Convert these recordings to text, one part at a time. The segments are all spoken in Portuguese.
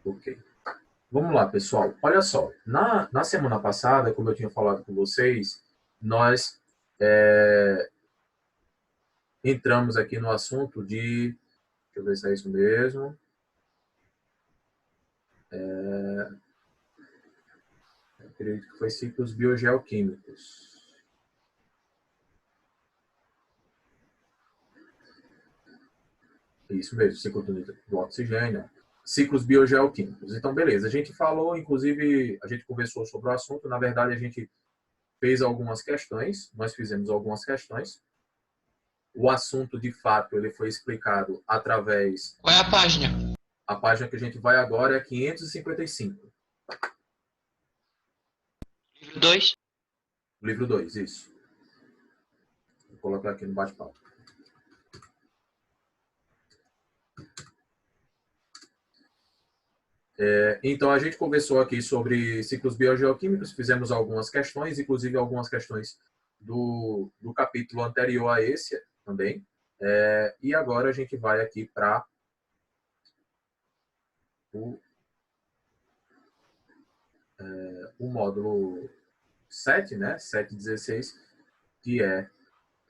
Ok. Vamos lá, pessoal. Olha só, na semana passada, como eu tinha falado com vocês, nós entramos aqui no assunto de... Deixa eu ver se é isso mesmo. Acredito que foi ciclos biogeoquímicos. Isso mesmo, ciclo do oxigênio. Ciclos biogeoquímicos. Então, beleza. A gente falou, inclusive, a gente conversou sobre o assunto. Na verdade, a gente fez algumas questões. Nós fizemos algumas questões. O assunto, de fato, ele foi explicado através... Qual é a página? A página que a gente vai agora é 555. Livro 2. Livro 2, isso. Vou colocar aqui no bate-papo. Então, a gente conversou aqui sobre ciclos biogeoquímicos, fizemos algumas questões, inclusive algumas questões do capítulo anterior a esse também. E agora a gente vai aqui para o módulo 7, né? 7.16, que é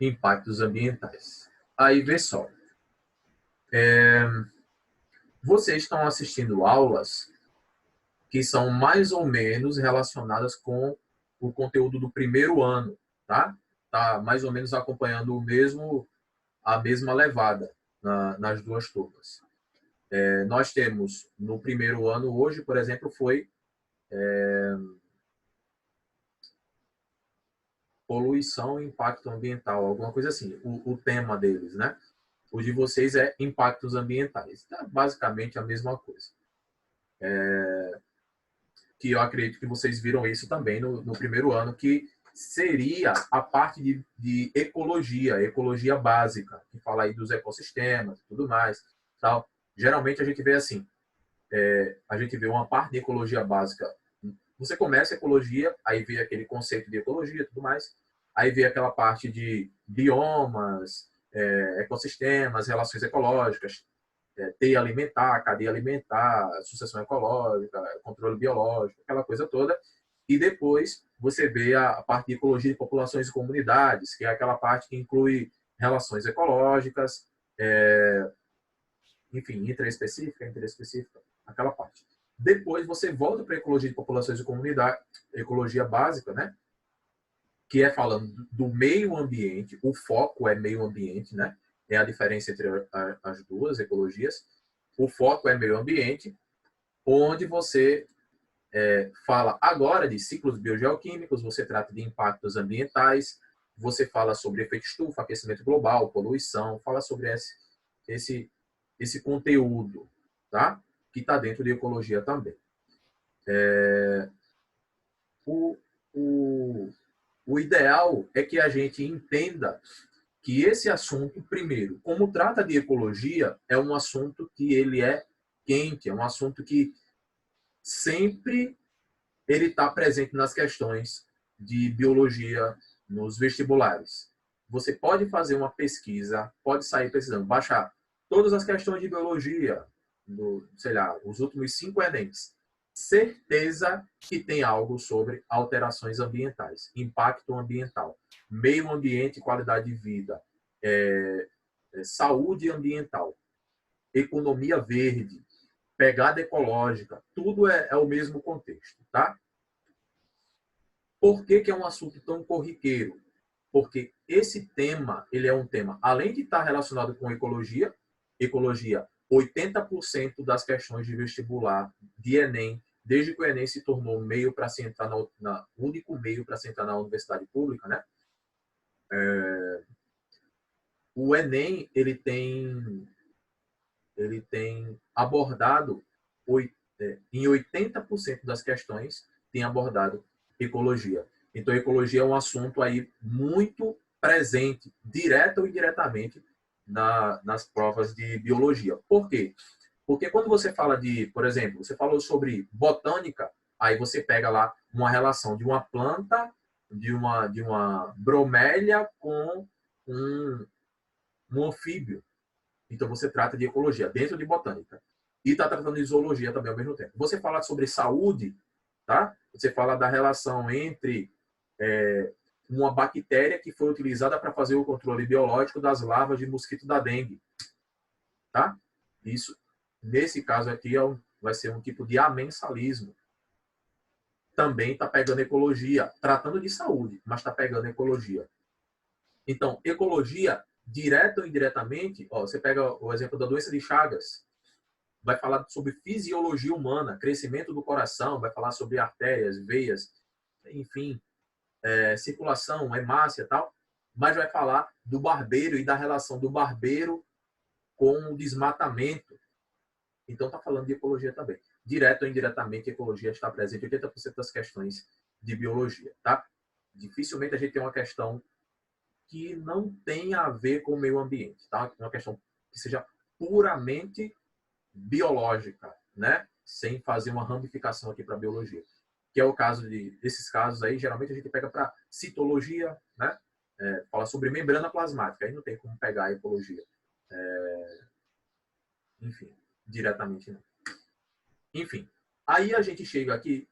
impactos ambientais. Aí, vê só. Vocês estão assistindo aulas que são mais ou menos relacionadas com o conteúdo do primeiro ano, tá? Tá mais ou menos acompanhando a mesma levada nas duas turmas. Nós temos no primeiro ano hoje, por exemplo, foi poluição e impacto ambiental, alguma coisa assim, o tema deles, né? O de vocês é impactos ambientais. É basicamente a mesma coisa. Que eu acredito que vocês viram isso também no primeiro ano, que seria a parte de ecologia básica, que fala aí dos ecossistemas e tudo mais. Tal. Geralmente a gente vê assim, a gente vê uma parte de ecologia básica. Você começa a ecologia, aí vê aquele conceito de ecologia e tudo mais, aí vê aquela parte de biomas, ecossistemas, relações ecológicas, teia alimentar, cadeia alimentar, sucessão ecológica, controle biológico, aquela coisa toda. E depois você vê a parte de ecologia de populações e comunidades, que é aquela parte que inclui relações ecológicas, enfim, interespecífica, aquela parte. Depois você volta para a ecologia de populações e comunidades, ecologia básica, né? Que é falando do meio ambiente, o foco é meio ambiente, né? É a diferença entre as duas ecologias. O foco é meio ambiente, onde você fala agora de ciclos biogeoquímicos, você trata de impactos ambientais, você fala sobre efeito estufa, aquecimento global, poluição, fala sobre esse conteúdo, tá? Que está dentro de ecologia também. O, o, o ideal é que a gente entenda que esse assunto, primeiro, como trata de ecologia, é um assunto que ele é quente, é um assunto que sempre ele está presente nas questões de biologia nos vestibulares. Você pode fazer uma pesquisa, pode sair pesquisando, baixar todas as questões de biologia, sei lá, os últimos 5 Enems. Certeza que tem algo sobre alterações ambientais, impacto ambiental, meio ambiente, qualidade de vida, saúde ambiental, economia verde, pegada ecológica, tudo é o mesmo contexto, tá? Por que é um assunto tão corriqueiro? Porque esse tema, ele é um tema, além de estar relacionado com ecologia, 80% das questões de vestibular de Enem, desde que o Enem se tornou meio para se entrar único meio para se entrar na universidade pública, né? O Enem, ele tem abordado, em 80% das questões, tem abordado ecologia. Então, ecologia é um assunto aí muito presente, direta ou indiretamente, nas provas de biologia. Por quê? Porque quando você fala de, por exemplo, você falou sobre botânica, aí você pega lá uma relação de uma planta, de uma bromélia com um anfíbio. Então, você trata de ecologia dentro de botânica. e está tratando de zoologia também ao mesmo tempo. Você fala sobre saúde, tá? Você fala da relação entre uma bactéria que foi utilizada para fazer o controle biológico das larvas de mosquito da dengue, tá? Isso, nesse caso aqui, vai ser um tipo de amensalismo. Também está pegando ecologia, tratando de saúde, mas está pegando ecologia. Então, ecologia, direta ou indiretamente, você pega o exemplo da doença de Chagas, vai falar sobre fisiologia humana, crescimento do coração, vai falar sobre artérias, veias, enfim, circulação, hemácia e tal, mas vai falar do barbeiro e da relação do barbeiro com o desmatamento. Então, está falando de ecologia também. Direto ou indiretamente, a ecologia está presente em 80% das questões de biologia, tá? Dificilmente a gente tem uma questão que não tenha a ver com o meio ambiente, tá? Uma questão que seja puramente biológica, né? Sem fazer uma ramificação aqui para a biologia. Que é o caso desses casos aí, geralmente a gente pega para citologia, né? Fala sobre membrana plasmática, aí não tem como pegar a ecologia. Enfim, diretamente não. Enfim, aí a gente chega aqui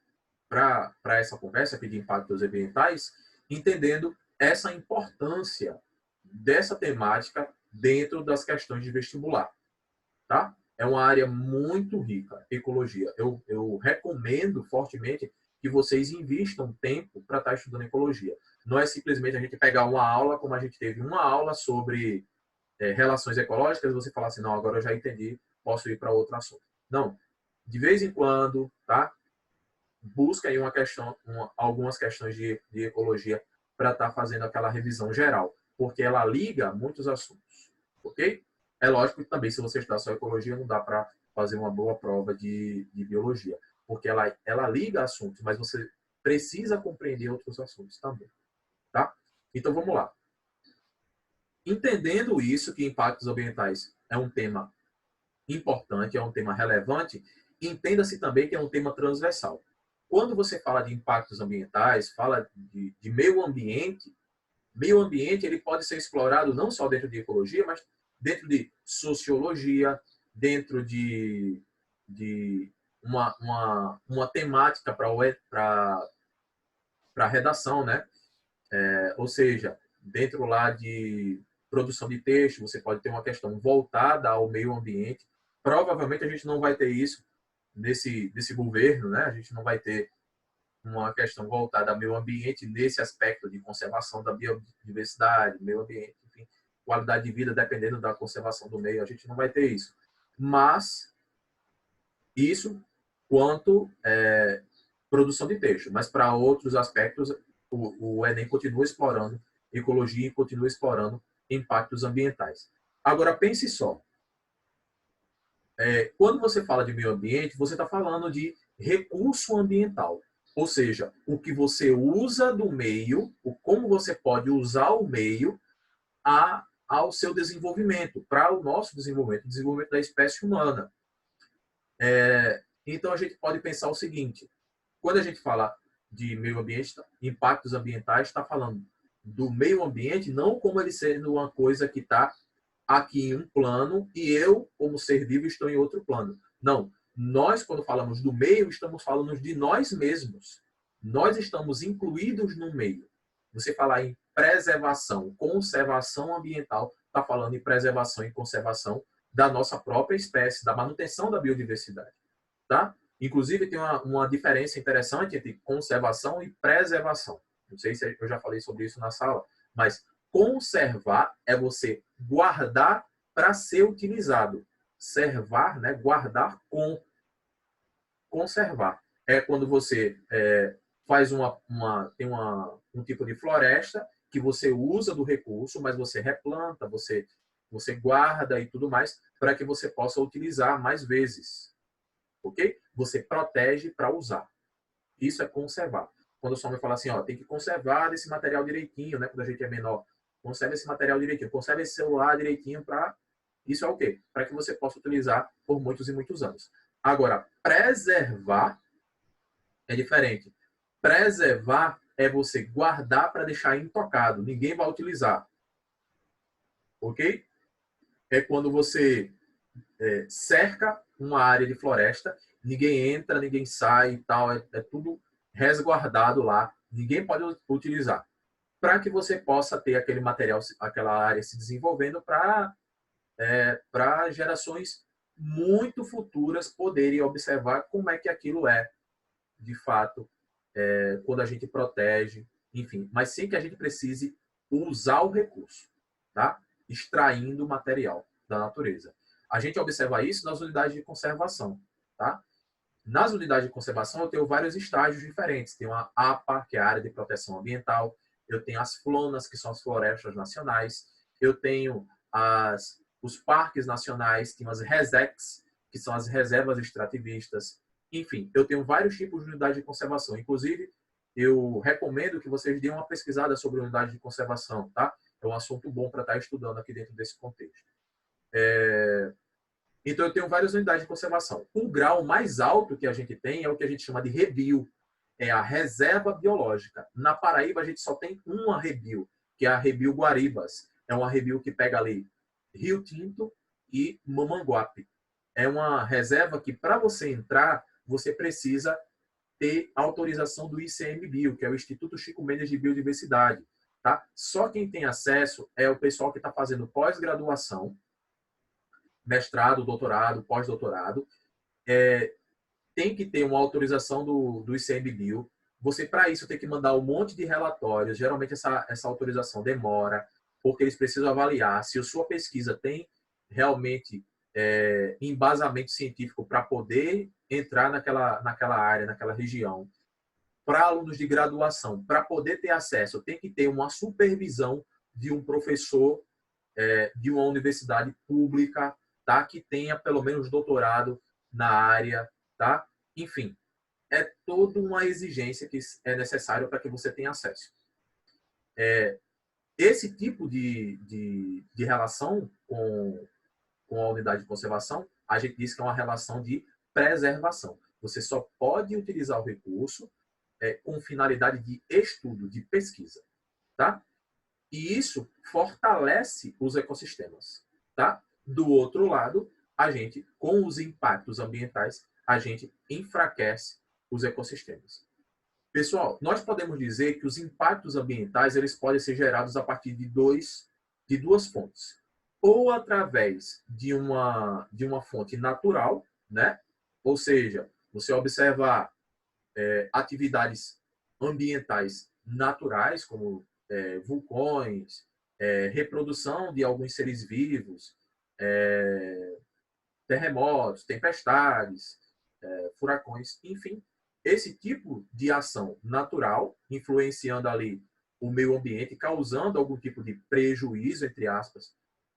para essa conversa aqui de impactos ambientais, entendendo essa importância dessa temática dentro das questões de vestibular, tá? É uma área muito rica, ecologia. Eu recomendo fortemente que vocês invistam tempo para estar estudando ecologia. Não é simplesmente a gente pegar uma aula, como a gente teve uma aula sobre relações ecológicas, e você falar assim, não, agora eu já entendi, posso ir para outro assunto. Não. De vez em quando, tá? Busca aí algumas questões de ecologia para estar fazendo aquela revisão geral, porque ela liga muitos assuntos, ok? É lógico que também, se você estudar só ecologia, não dá para fazer uma boa prova de biologia, porque ela liga assuntos, mas você precisa compreender outros assuntos também, tá? Então, vamos lá. Entendendo isso, que impactos ambientais é um tema importante, é um tema relevante, entenda-se também que é um tema transversal. Quando você fala de impactos ambientais, fala de meio ambiente ele pode ser explorado não só dentro de ecologia, mas dentro de sociologia, dentro de uma temática para a redação, né? Ou seja, dentro lá de produção de texto, você pode ter uma questão voltada ao meio ambiente. Provavelmente a gente não vai ter isso nesse governo, né? A gente não vai ter uma questão voltada ao meio ambiente nesse aspecto de conservação da biodiversidade, meio ambiente, enfim, qualidade de vida dependendo da conservação do meio, a gente não vai ter isso. Mas isso quanto produção de texto, mas para outros aspectos o Enem continua explorando ecologia e continua explorando impactos ambientais. Agora pense só, quando você fala de meio ambiente, você está falando de recurso ambiental. Ou seja, o que você usa do meio, como você pode usar o meio ao seu desenvolvimento, para o nosso desenvolvimento, o desenvolvimento da espécie humana. Então, a gente pode pensar o seguinte, quando a gente fala de meio ambiente, impactos ambientais, está falando do meio ambiente, não como ele sendo uma coisa que está aqui em um plano e eu, como ser vivo, estou em outro plano. Não. Nós, quando falamos do meio, estamos falando de nós mesmos. Nós estamos incluídos no meio. Você falar em preservação, conservação ambiental, está falando em preservação e conservação da nossa própria espécie, da manutenção da biodiversidade. Tá? Inclusive, tem uma diferença interessante entre conservação e preservação. Não sei se eu já falei sobre isso na sala, mas conservar é você guardar para ser utilizado. Servar, né? Guardar com conservar. É quando você faz tem um tipo de floresta que você usa do recurso, mas você replanta, você guarda e tudo mais, para que você possa utilizar mais vezes. Ok? Você protege para usar. Isso é conservar. Quando o homem fala assim, tem que conservar esse material direitinho, né? Quando a gente é menor, conserve esse material direitinho, conserve esse celular direitinho para... Isso é o quê? Para que você possa utilizar por muitos e muitos anos. Agora, preservar é diferente. Preservar é você guardar para deixar intocado. Ninguém vai utilizar. Ok? É quando você cerca uma área de floresta, ninguém entra, ninguém sai e tal, é tudo resguardado lá, ninguém pode utilizar, para que você possa ter aquele material, aquela área se desenvolvendo para gerações muito futuras poderem observar como é que aquilo é, de fato, quando a gente protege, enfim, mas sem que a gente precise usar o recurso, tá? Extraindo o material da natureza. A gente observa isso nas unidades de conservação, tá? Nas unidades de conservação, eu tenho vários estágios diferentes. Tem a APA, que é a área de proteção ambiental. Eu tenho as FLONAS, que são as florestas nacionais. Eu tenho os parques nacionais, tenho as RESECs, que são as reservas extrativistas. Enfim, eu tenho vários tipos de unidade de conservação. Inclusive, eu recomendo que vocês deem uma pesquisada sobre unidade de conservação, tá? É um assunto bom para estar estudando aqui dentro desse contexto. Então, eu tenho várias unidades de conservação. O grau mais alto que a gente tem é o que a gente chama de REBIO, é a reserva biológica. Na Paraíba, a gente só tem uma REBIO, que é a REBIO Guaribas. É uma REBIO que pega ali Rio Tinto e Mamanguape. É uma reserva que, para você entrar, você precisa ter autorização do ICMBio, que é o Instituto Chico Mendes de Biodiversidade. Tá? Só quem tem acesso é o pessoal que está fazendo pós-graduação, mestrado, doutorado, pós-doutorado, tem que ter uma autorização do ICMBio. Você, para isso, tem que mandar um monte de relatórios. Geralmente, essa autorização demora, porque eles precisam avaliar se a sua pesquisa tem realmente embasamento científico para poder entrar naquela área, naquela região. Para alunos de graduação, para poder ter acesso, tem que ter uma supervisão de um professor de uma universidade pública, tá? Que tenha pelo menos doutorado na área, tá? Enfim, é toda uma exigência que é necessária para que você tenha acesso. Esse tipo de relação com a unidade de conservação, a gente diz que é uma relação de preservação. Você só pode utilizar o recurso com finalidade de estudo, de pesquisa, tá? E isso fortalece os ecossistemas, tá? Do outro lado, a gente, com os impactos ambientais, a gente enfraquece os ecossistemas. Pessoal, nós podemos dizer que os impactos ambientais eles podem ser gerados a partir de duas fontes. Ou através de uma fonte natural, né? Ou seja, você observar atividades ambientais naturais, como vulcões, reprodução de alguns seres vivos, terremotos, tempestades, furacões, enfim. Esse tipo de ação natural, influenciando ali o meio ambiente, causando algum tipo de prejuízo, entre aspas,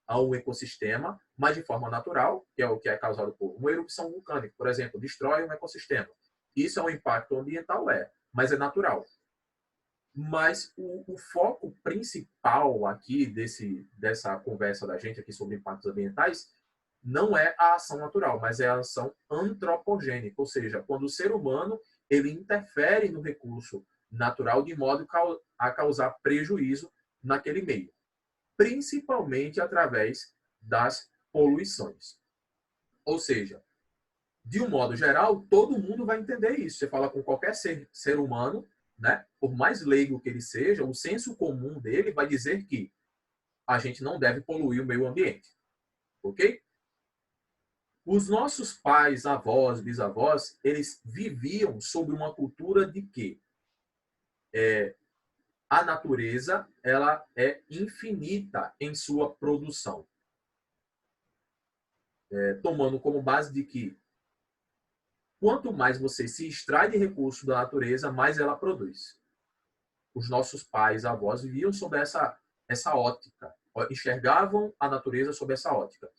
a um ecossistema, mas de forma natural, que é o que é causado por uma erupção vulcânica, por exemplo, destrói um ecossistema. Isso é um impacto ambiental, mas é natural. Mas o foco principal aqui dessa conversa da gente aqui sobre impactos ambientais não é a ação natural, mas é a ação antropogênica, ou seja, quando o ser humano ele interfere no recurso natural de modo a causar prejuízo naquele meio, principalmente através das poluições. Ou seja, de um modo geral, todo mundo vai entender isso. Você fala com qualquer ser humano, né? Por mais leigo que ele seja, o senso comum dele vai dizer que a gente não deve poluir o meio ambiente. Ok? Os nossos pais, avós, bisavós, eles viviam sob uma cultura de que a natureza ela é infinita em sua produção. Tomando como base de que quanto mais você se extrai de recursos da natureza, mais ela produz. Os nossos pais, avós, viviam sob essa ótica, enxergavam a natureza sob essa ótica.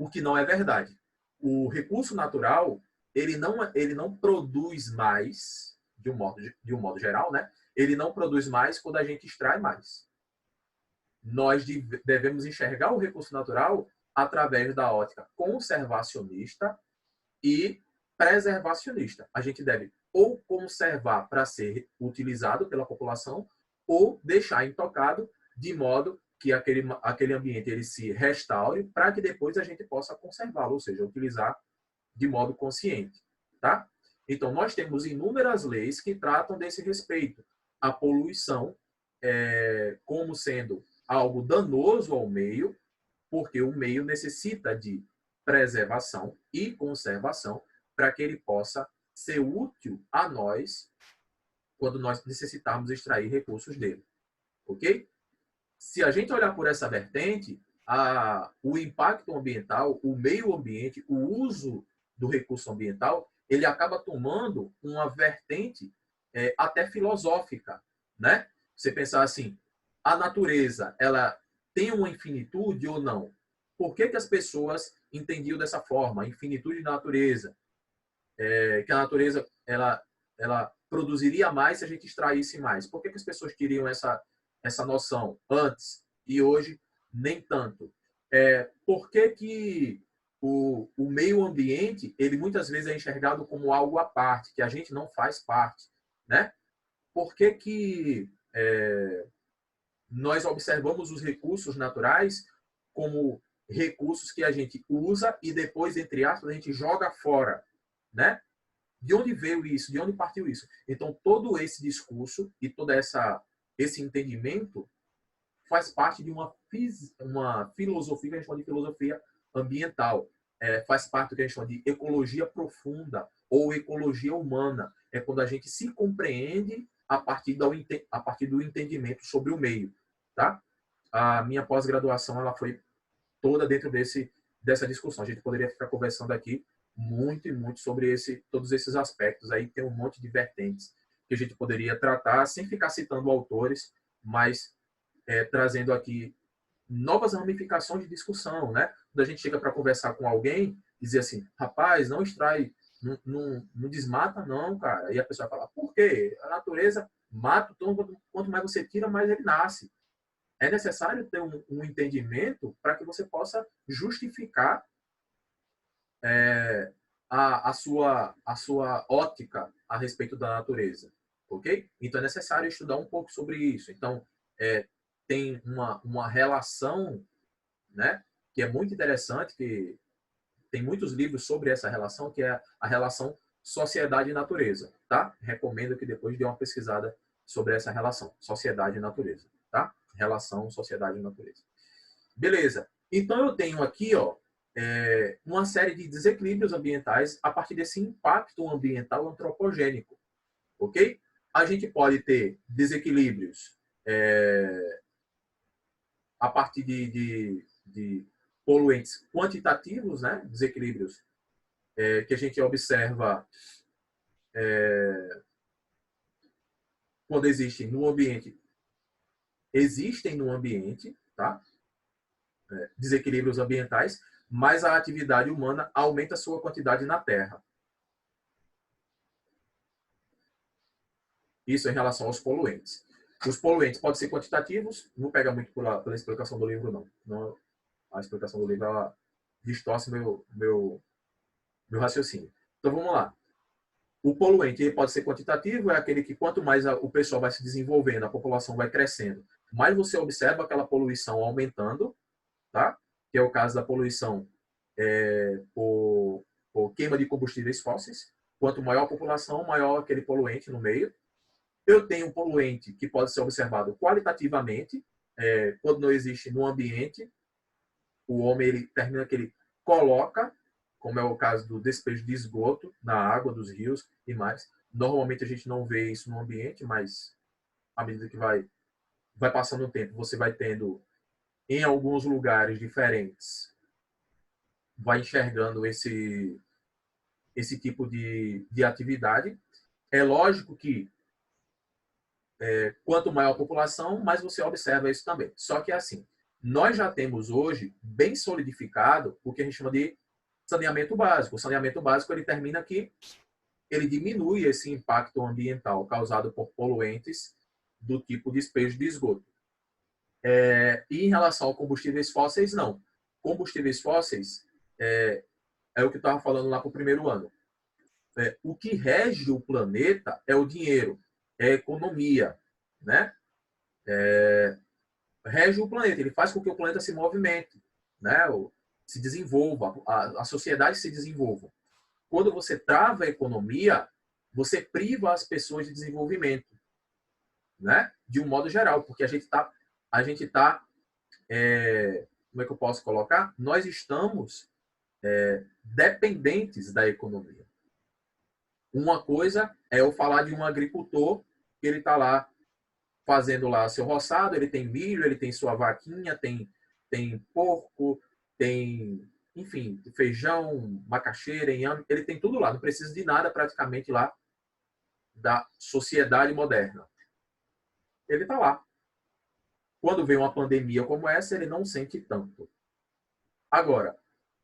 O que não é verdade. O recurso natural, ele não produz mais, de um modo geral, né? Ele não produz mais quando a gente extrai mais. Nós devemos enxergar o recurso natural através da ótica conservacionista e preservacionista. A gente deve ou conservar para ser utilizado pela população ou deixar intocado de modo que aquele ambiente ele se restaure para que depois a gente possa conservá-lo, ou seja, utilizar de modo consciente, tá? Então, nós temos inúmeras leis que tratam desse respeito. A poluição como sendo algo danoso ao meio, porque o meio necessita de preservação e conservação para que ele possa ser útil a nós quando nós necessitarmos extrair recursos dele. Ok? Se a gente olhar por essa vertente, o impacto ambiental, o meio ambiente, o uso do recurso ambiental, ele acaba tomando uma vertente até filosófica, né? Você pensar assim, a natureza, ela tem uma infinitude ou não? Por que as pessoas entendiam dessa forma, a infinitude da natureza? Que a natureza ela produziria mais se a gente extraísse mais. Por que as pessoas queriam essa noção antes e hoje nem tanto? Por que o meio ambiente ele muitas vezes é enxergado como algo à parte, que a gente não faz parte, né? Por que nós observamos os recursos naturais como recursos que a gente usa e depois, entre aspas, a gente joga fora, né? De onde veio isso? De onde partiu isso? Então, todo esse discurso e todo esse entendimento faz parte de uma filosofia que a gente chama de filosofia ambiental. Faz parte do que a gente chama de ecologia profunda ou ecologia humana. É quando a gente se compreende a partir do entendimento sobre o meio. Tá? A minha pós-graduação ela foi toda dentro dessa discussão. A gente poderia ficar conversando aqui muito e muito sobre todos esses aspectos. Aí tem um monte de vertentes que a gente poderia tratar, sem ficar citando autores, mas trazendo aqui novas ramificações de discussão, né? Quando a gente chega para conversar com alguém, dizer assim, rapaz, não extrai, não desmata não, cara. E a pessoa fala, por quê? A natureza mata, então, quanto mais você tira, mais ele nasce. É necessário ter um entendimento para que você possa justificar a sua ótica a respeito da natureza, ok? Então é necessário estudar um pouco sobre isso. Então tem uma relação, né, que é muito interessante, que tem muitos livros sobre essa relação, que é a relação sociedade e natureza, tá? Recomendo que depois dê uma pesquisada sobre essa relação, sociedade e natureza, tá? Relação sociedade e natureza. Beleza. Então eu tenho aqui, ó, uma série de desequilíbrios ambientais a partir desse impacto ambiental antropogênico, ok? A gente pode ter desequilíbrios a partir de poluentes quantitativos, né? Desequilíbrios que a gente observa quando existem no ambiente, tá? Desequilíbrios ambientais, mas a atividade humana aumenta a sua quantidade na Terra. Isso em relação aos poluentes. Os poluentes podem ser quantitativos, não pega muito pela explicação do livro, não. A explicação do livro ela distorce meu raciocínio. Então vamos lá. O poluente ele pode ser quantitativo, é aquele que quanto mais o pessoal vai se desenvolvendo, a população vai crescendo, mais você observa aquela poluição aumentando, tá? Que é o caso da poluição por queima de combustíveis fósseis. Quanto maior a população, maior aquele poluente no meio. Eu tenho um poluente que pode ser observado qualitativamente, quando não existe no ambiente. O homem ele termina que ele coloca, como é o caso do despejo de esgoto na água dos rios e mais. Normalmente a gente não vê isso no ambiente, mas à medida que vai passando o tempo, você vai tendo em alguns lugares diferentes, vai enxergando esse tipo de atividade. É lógico que quanto maior a população, mais você observa isso também. Só que é assim, nós já temos hoje bem solidificado o que a gente chama de saneamento básico. O saneamento básico ele termina que ele diminui esse impacto ambiental causado por poluentes do tipo despejo de esgoto. E em relação a combustíveis fósseis, não. Combustíveis fósseis é o que eu estava falando lá para o primeiro ano. O que rege o planeta é o dinheiro, é a economia, né? rege o planeta, ele faz com que o planeta se movimente, né? Se desenvolva, a sociedade se desenvolva. Quando você trava a economia, você priva as pessoas de desenvolvimento, né? De um modo geral, porque a gente tá, como é que eu posso colocar? Nós estamos dependentes da economia. Uma coisa é eu falar de um agricultor que ele está lá fazendo lá seu roçado, ele tem milho, ele tem sua vaquinha, tem porco, tem, enfim, feijão, macaxeira, inhame, ele tem tudo lá, não precisa de nada praticamente lá da sociedade moderna. Ele está lá. Quando vem uma pandemia como essa, ele não sente tanto. Agora,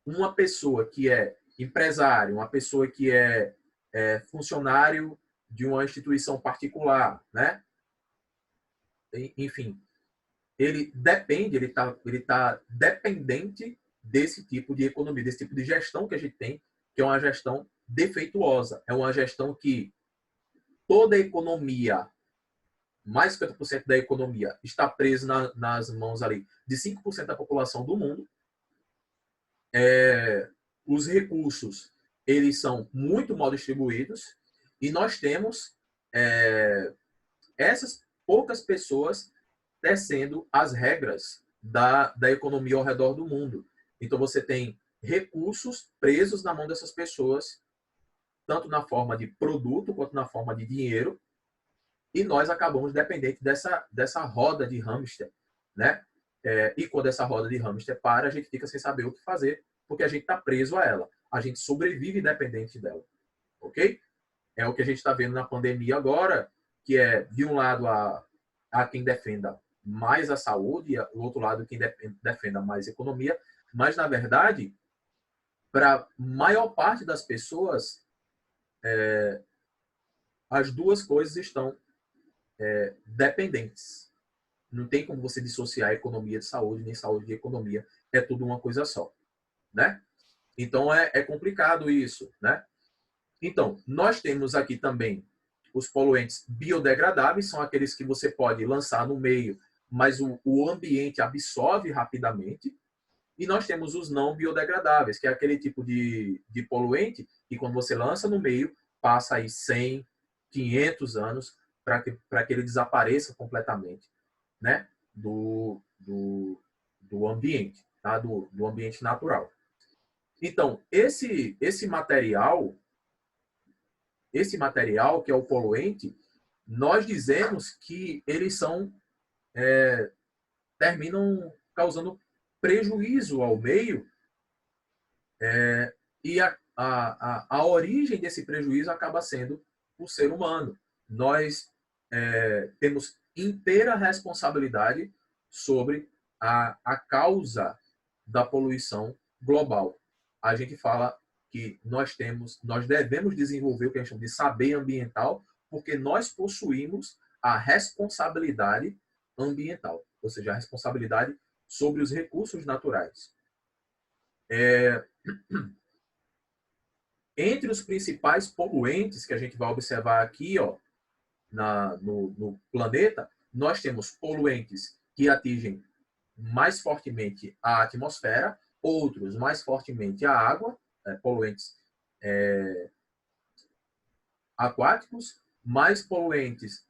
uma pessoa que é empresário, uma pessoa que é funcionário de uma instituição particular, né? Enfim, ele depende, ele tá dependente desse tipo de economia, desse tipo de gestão que a gente tem, que é uma gestão defeituosa. É uma gestão que toda a economia, mais de 50% da economia, está presa nas mãos ali de 5% da população do mundo. Os recursos, eles são muito mal distribuídos e nós temos essas poucas pessoas tecendo as regras da economia ao redor do mundo. Então, você tem recursos presos na mão dessas pessoas, tanto na forma de produto quanto na forma de dinheiro, e nós acabamos dependentes dessa roda de hamster, né? E quando essa roda de hamster para, a gente fica sem saber o que fazer, porque a gente está preso a ela. A gente sobrevive dependente dela, ok? É o que a gente está vendo na pandemia agora, que é, de um lado, a quem defenda mais a saúde, e do outro lado, quem defenda mais a economia, mas, na verdade, para a maior parte das pessoas, as duas coisas estão dependentes. Não tem como você dissociar a economia de saúde, nem saúde de economia. É tudo uma coisa só, né? Então, é complicado isso, né? Então, nós temos aqui também os poluentes biodegradáveis, são aqueles que você pode lançar no meio, mas o ambiente absorve rapidamente. E nós temos os não biodegradáveis, que é aquele tipo de poluente que, quando você lança no meio, passa aí 100, 500 anos para que ele desapareça completamente, né? do ambiente, tá? do ambiente natural. Então, esse material, que é o poluente, nós dizemos que eles terminam causando prejuízo ao meio, e a origem desse prejuízo acaba sendo o ser humano. Nós temos inteira responsabilidade sobre a causa da poluição global. A gente fala que nós devemos desenvolver o que a gente chama de saber ambiental, porque nós possuímos a responsabilidade ambiental, ou seja, a responsabilidade sobre os recursos naturais. Entre os principais poluentes que a gente vai observar aqui, ó, no planeta, nós temos poluentes que atingem mais fortemente a atmosfera, outros mais fortemente a água, poluentes aquáticos,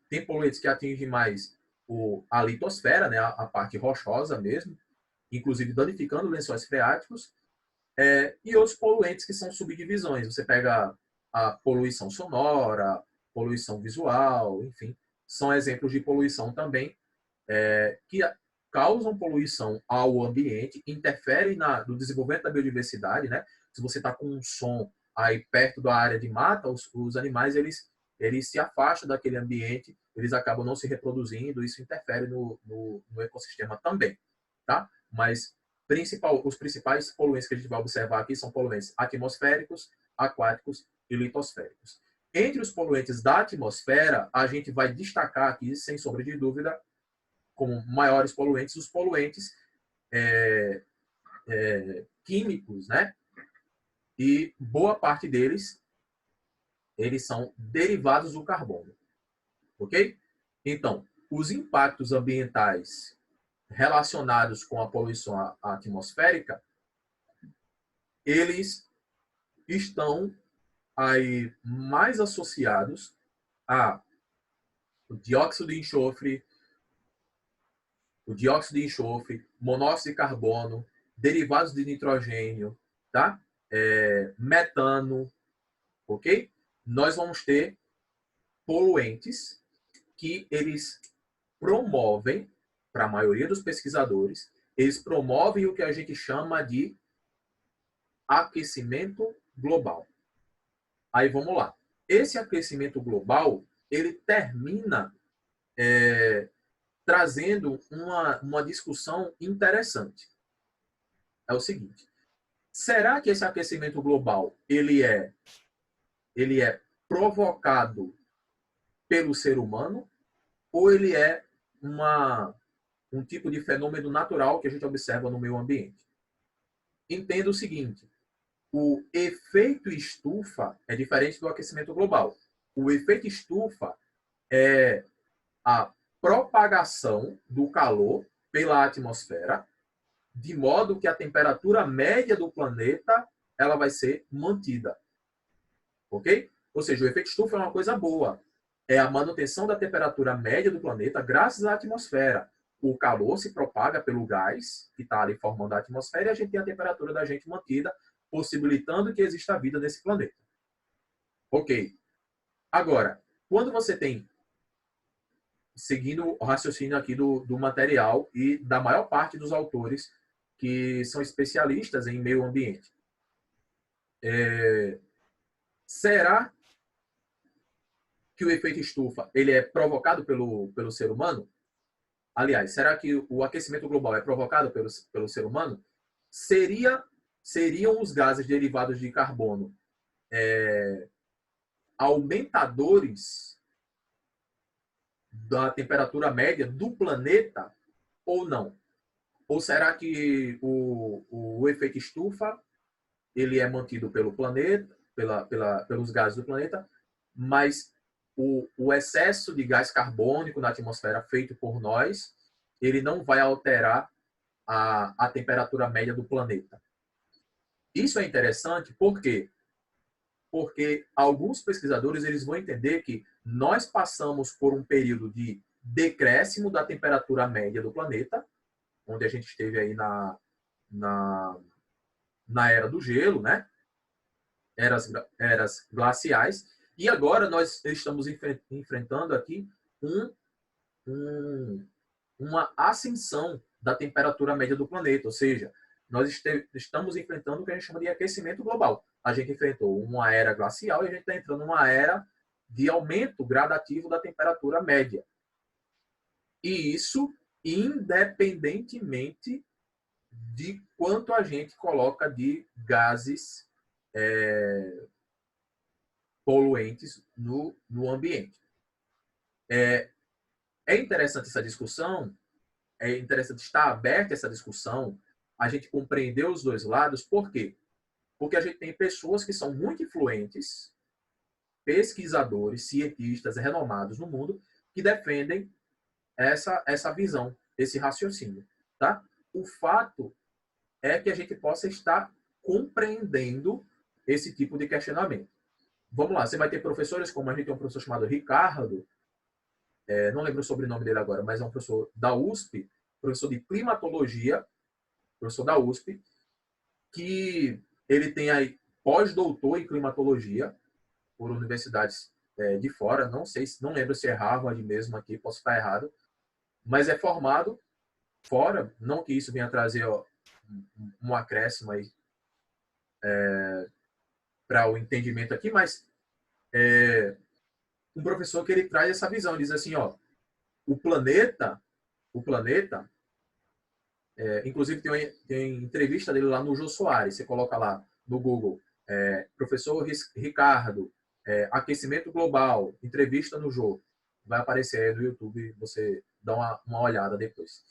tem poluentes que atingem mais a litosfera, né, a parte rochosa mesmo, inclusive danificando lençóis freáticos, e outros poluentes que são subdivisões. Você pega a poluição sonora, poluição visual, enfim, são exemplos de poluição também, que causam poluição ao ambiente, interferem no desenvolvimento da biodiversidade, né? Se você está com um som aí perto da área de mata, os animais eles se afastam daquele ambiente, eles acabam não se reproduzindo, isso interfere no ecossistema também, tá? Mas os principais poluentes que a gente vai observar aqui são poluentes atmosféricos, aquáticos e litosféricos. Entre os poluentes da atmosfera, a gente vai destacar aqui, sem sombra de dúvida, como maiores poluentes, os poluentes químicos, né? E boa parte deles, eles são derivados do carbono, ok? Então, os impactos ambientais relacionados com a poluição atmosférica, eles estão aí mais associados a o dióxido de enxofre, monóxido de carbono, derivados de nitrogênio, tá? Metano, ok? Nós vamos ter poluentes que eles promovem, para a maioria dos pesquisadores, eles promovem o que a gente chama de aquecimento global. Aí vamos lá. Esse aquecimento global, ele termina trazendo uma discussão interessante. É o seguinte: será que esse aquecimento global ele é provocado pelo ser humano ou ele é um tipo de fenômeno natural que a gente observa no meio ambiente? Entenda o seguinte: o efeito estufa é diferente do aquecimento global. O efeito estufa é a propagação do calor pela atmosfera, de modo que a temperatura média do planeta ela vai ser mantida. Ok? Ou seja, o efeito estufa é uma coisa boa. É a manutenção da temperatura média do planeta graças à atmosfera. O calor se propaga pelo gás que está ali formando a atmosfera e a gente tem a temperatura da gente mantida, possibilitando que exista vida nesse planeta. Ok. Agora, quando você tem, seguindo o raciocínio aqui do material e da maior parte dos autores que são especialistas em meio ambiente, será que o efeito estufa ele é provocado pelo ser humano? Aliás, será que o aquecimento global é provocado pelo ser humano? Seriam os gases derivados de carbono aumentadores da temperatura média do planeta ou não? Ou será que o efeito estufa ele é mantido pelo planeta, pelos gases do planeta, mas o excesso de gás carbônico na atmosfera feito por nós, ele não vai alterar a temperatura média do planeta? Isso é interessante, por quê? Porque alguns pesquisadores eles vão entender que nós passamos por um período de decréscimo da temperatura média do planeta, onde a gente esteve aí na era do gelo, né? Eras glaciais, e agora nós estamos enfrentando aqui uma ascensão da temperatura média do planeta, ou seja, nós estamos enfrentando o que a gente chama de aquecimento global. A gente enfrentou uma era glacial e a gente está entrando numa era de aumento gradativo da temperatura média. E isso independentemente de quanto a gente coloca de gases poluentes no ambiente. É interessante essa discussão, é interessante estar aberta essa discussão, a gente compreender os dois lados. Por quê? Porque a gente tem pessoas que são muito influentes, pesquisadores, cientistas renomados no mundo, que defendem essa visão, esse raciocínio. Tá? O fato é que a gente possa estar compreendendo esse tipo de questionamento. Vamos lá, você vai ter professores, como a gente tem um professor chamado Ricardo, não lembro o sobrenome dele agora, mas é um professor da USP, professor de climatologia, professor da USP, que ele tem aí pós-doutor em climatologia por universidades de fora, não lembro se é Harvard mesmo aqui, posso estar errado, mas é formado fora, não que isso venha trazer um acréscimo aí para o entendimento aqui, mas um professor que ele traz essa visão, diz assim, o planeta, inclusive tem entrevista dele lá no Jô Soares, você coloca lá no Google, professor Ricardo, aquecimento global, entrevista no Jô, vai aparecer aí no YouTube, você dá uma olhada depois.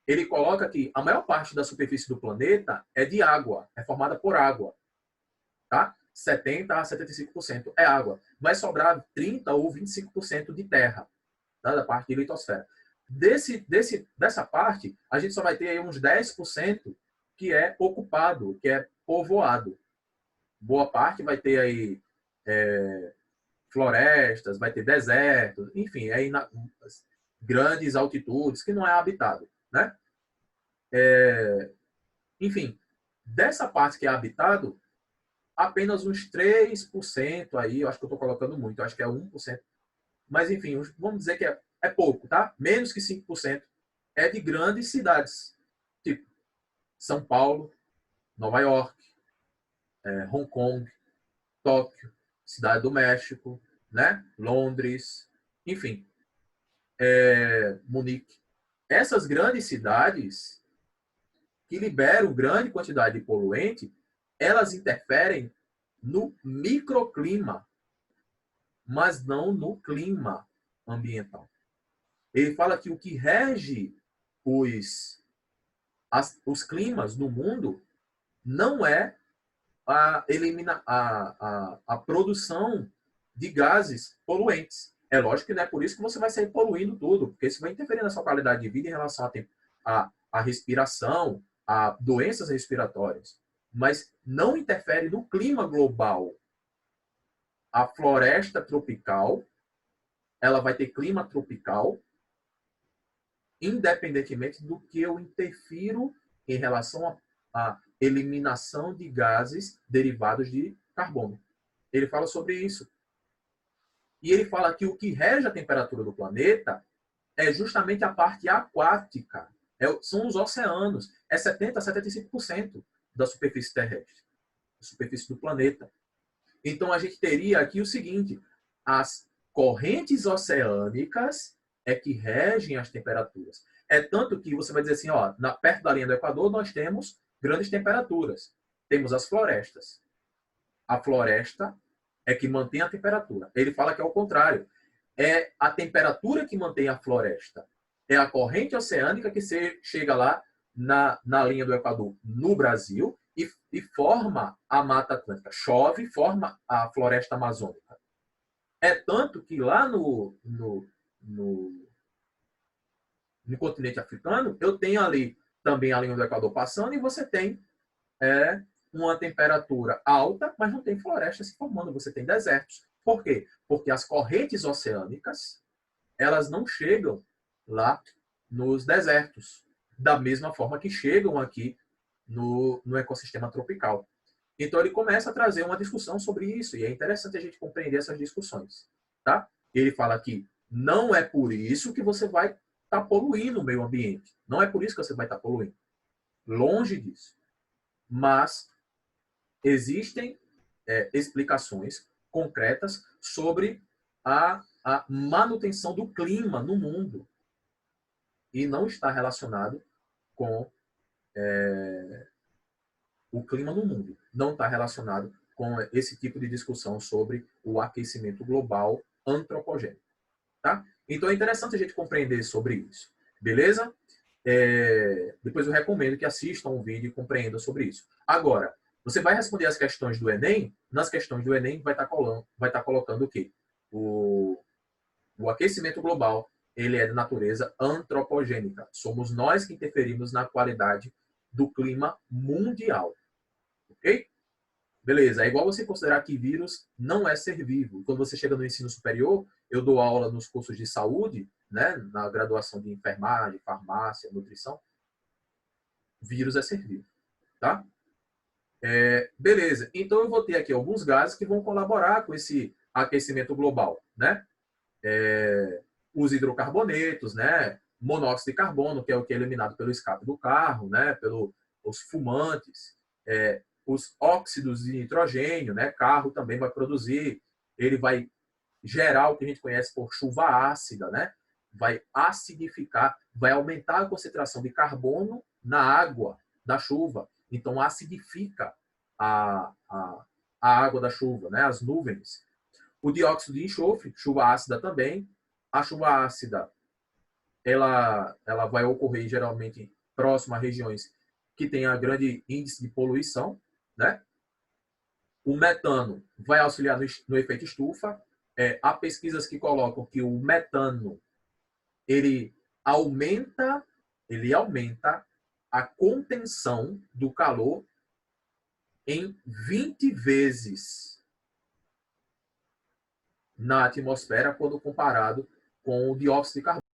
Ele coloca que a maior parte da superfície do planeta é de água, é formada por água, tá? 70% a 75% é água. Vai sobrar 30% ou 25% de terra, tá? Da parte de litosfera. Dessa parte, a gente só vai ter aí uns 10% que é ocupado, que é povoado. Boa parte vai ter aí florestas, vai ter desertos, enfim, aí grandes altitudes que não é habitado, né? Enfim, dessa parte que é habitado, apenas uns 3% aí, eu acho que eu estou colocando muito, eu acho que é 1%, mas enfim, vamos dizer que é pouco, tá? Menos que 5% é de grandes cidades, tipo São Paulo, Nova York, Hong Kong, Tóquio, Cidade do México, né? Londres, enfim, Munique. Essas grandes cidades que liberam grande quantidade de poluente, elas interferem no microclima, mas não no clima ambiental. Ele fala que o que rege os climas no mundo não é a produção de gases poluentes. É lógico que não é por isso que você vai sair poluindo tudo, porque isso vai interferir na sua qualidade de vida em relação à respiração, a doenças respiratórias. Mas não interfere no clima global. A floresta tropical, ela vai ter clima tropical, independentemente do que eu interfiro em relação à eliminação de gases derivados de carbono. Ele fala sobre isso. E ele fala que o que rege a temperatura do planeta é justamente a parte aquática. São os oceanos. É 70% a 75% da superfície terrestre, da superfície do planeta. Então, a gente teria aqui o seguinte: as correntes oceânicas é que regem as temperaturas. É tanto que você vai dizer assim, ó, perto da linha do Equador, nós temos grandes temperaturas. Temos as florestas. A floresta é que mantém a temperatura. Ele fala que é o contrário. É a temperatura que mantém a floresta. É a corrente oceânica que chega lá na linha do Equador, no Brasil, e forma a Mata Atlântica. Chove, forma a floresta amazônica. É tanto que lá no continente africano, eu tenho ali também a linha do Equador passando e você tem uma temperatura alta, mas não tem floresta se formando, você tem desertos. Por quê? Porque as correntes oceânicas, elas não chegam lá nos desertos, da mesma forma que chegam aqui no ecossistema tropical. Então, ele começa a trazer uma discussão sobre isso, e é interessante a gente compreender essas discussões. Tá? Ele fala que não é por isso que você vai estar poluindo o meio ambiente. Não é por isso que você vai estar poluindo. Longe disso. Mas existem explicações concretas sobre a manutenção do clima no mundo. E não está relacionado com o clima no mundo. Não está relacionado com esse tipo de discussão sobre o aquecimento global antropogênico. Tá? Então é interessante a gente compreender sobre isso. Beleza? Depois eu recomendo que assistam um vídeo e compreendam sobre isso. Agora, você vai responder as questões do Enem. Nas questões do Enem vai estar colocando o quê? O aquecimento global, ele é de natureza antropogênica. Somos nós que interferimos na qualidade do clima mundial. Ok? Beleza. É igual você considerar que vírus não é ser vivo. Quando você chega no ensino superior, eu dou aula nos cursos de saúde, né, na graduação de enfermagem, farmácia, nutrição. Vírus é ser vivo. Tá? Beleza. Então, eu vou ter aqui alguns gases que vão colaborar com esse aquecimento global, né? Os hidrocarbonetos, né? Monóxido de carbono, que é o que é eliminado pelo escape do carro, né? Pelos fumantes, os óxidos de nitrogênio, né? Carro também vai produzir, ele vai gerar o que a gente conhece por chuva ácida, né? Vai acidificar, vai aumentar a concentração de carbono na água da chuva. Então, acidifica a água da chuva, né? As nuvens. O dióxido de enxofre, chuva ácida também. A chuva ácida, ela vai ocorrer geralmente próximo a regiões que tenham grande índice de poluição, né? O metano vai auxiliar no efeito estufa. Há pesquisas que colocam que o metano ele ele aumenta a contenção do calor em 20 vezes na atmosfera quando comparado com o dióxido de carbono.